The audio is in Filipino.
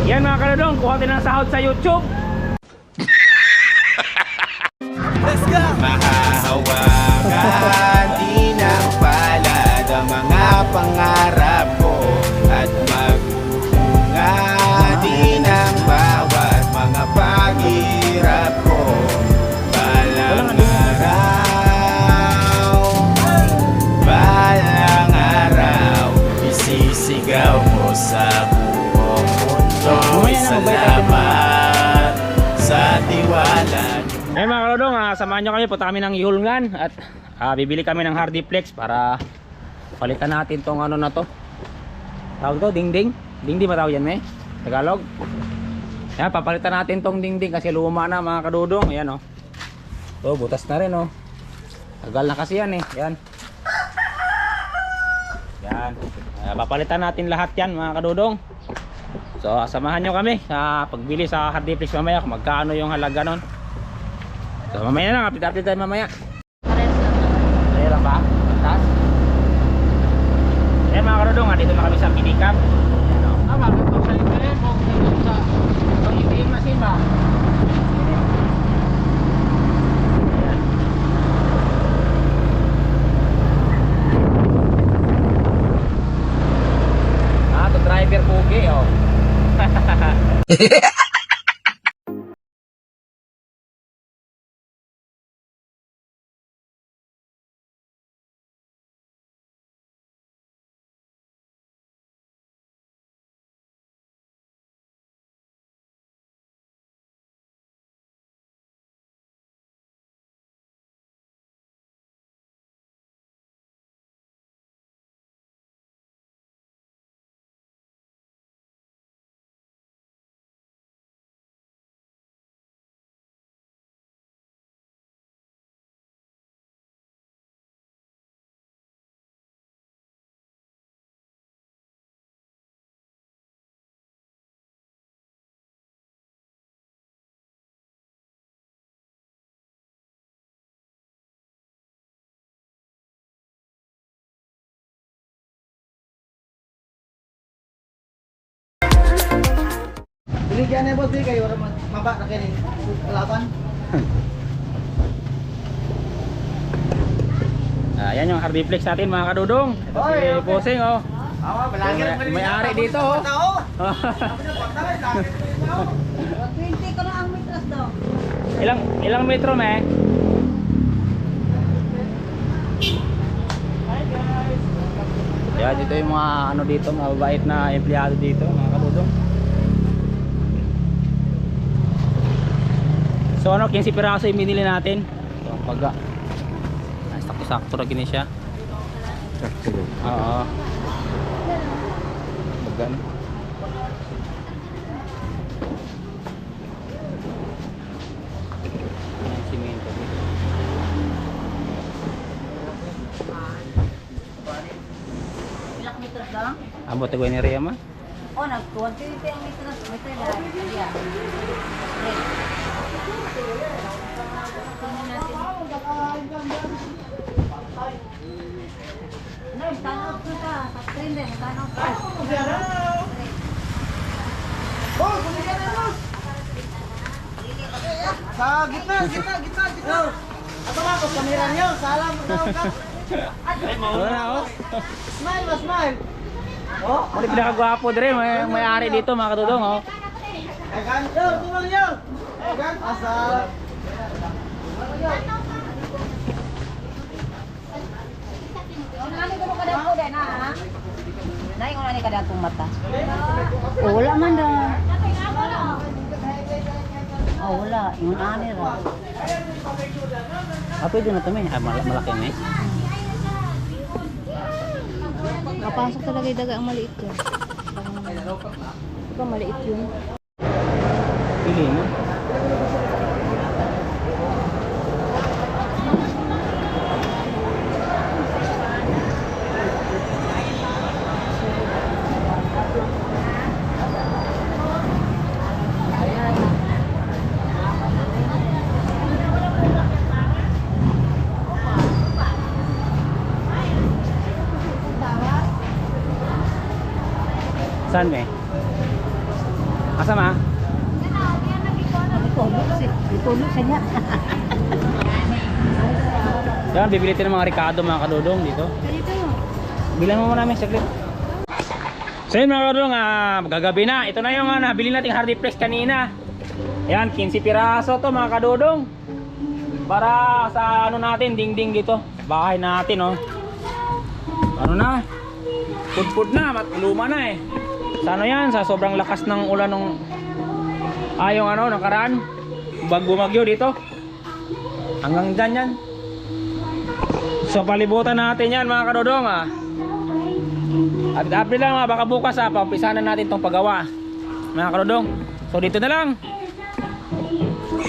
Yan mga kalodong, kuha tayo ng sahod sa YouTube. Let's go! Mahahawakan din ang palad ang mga pangarap ko at magbunga din ang bawat mga paghirap ko. Balang araw, isisigaw mo sa buong mundo. Salamat sa tiwala. Eh mga kalodong, samahan nyo kami, punta kami ng Ihulngan at bibili kami ng Hardiplex para palitan natin tong ano na to. Tawag to, dingding. Dingding ba tawag yan, may? Tagalog. Yan, papalitan natin tong dingding kasi luma na mga kadudong. Ayan o. Oh. Butas na rin o. Oh. Tagal na kasi yan eh. Yan. Yan. Papalitan natin lahat yan mga kadudong. So samahan nyo kami sa pagbili sa Hardiplex mamaya kung magkano yung halaga nun. So mamaya na, update tayo mamaya. Kaya lang ba? Taas? Eh mga karudong, dito na kami sa minicam. Magandang sa libre mo sa ATM machine ba? To driver pogi oh. Biligyan na boss di kayo para maba na kini kalaban. Ayan yung Hardiplex natin mga kadudong. Ito si Posing oh. May-ari dito oh. 20 ko na ang metros daw. Ilang metro me? Yeah, dito yung mga ano dito, mababait na empleyado dito mga kadudong. So ano, 15 piraso yung binili natin. So pagka sakto-sakto na gini siya. Oo. Bagan. Simento dito. Ilang metros lang? Amo tago ni Ria ma? Oh, nag-20 ang metros. Metro na. Iya. Tanong ka. Sa screen din. Tanong ka. Oh, biligyan na boss. Sa gitna. Ato ba ko kamera niyo? Salam mo daw ka. Wala oh. Smile, boss, smile. Oh, Muli pinakagwapo dire, may-ari dito mga kadudong oh. Egan, yo, tumol niyo. Egan, asa. Unani ko kada ko din ha. Nay unani kada akong mata. Wala man daw. Oh, wala. Yung ani ra. Pwede na ito may malaki na eh. Kapasok talaga yung daga ang maliit yun. Ito maliit yun. Pili mo. Saan eh? Kasama? Itulog siya. Yan, bibili tayo ng mga Ricardo mga kadudong dito. Dito. Bilan mo muna may saglit. So yun mga kadudong, gagabi na. Ito na yung nabili nating Hardy Flex kanina. Yan, 15 piraso to mga kadudong. Para sa ano natin, dingding dito. Bahay natin, oh. Ano na? Pud-pud na, luma na eh. Sa ano yan, sa sobrang lakas ng ulan nung yung ano, nakaraan. Bumagyo dito. Hanggang dyan yan. So palibutan natin yan mga kadodong, At update lang, baka bukas paumpisahan na natin tong paggawa mga kadodong. So dito na lang.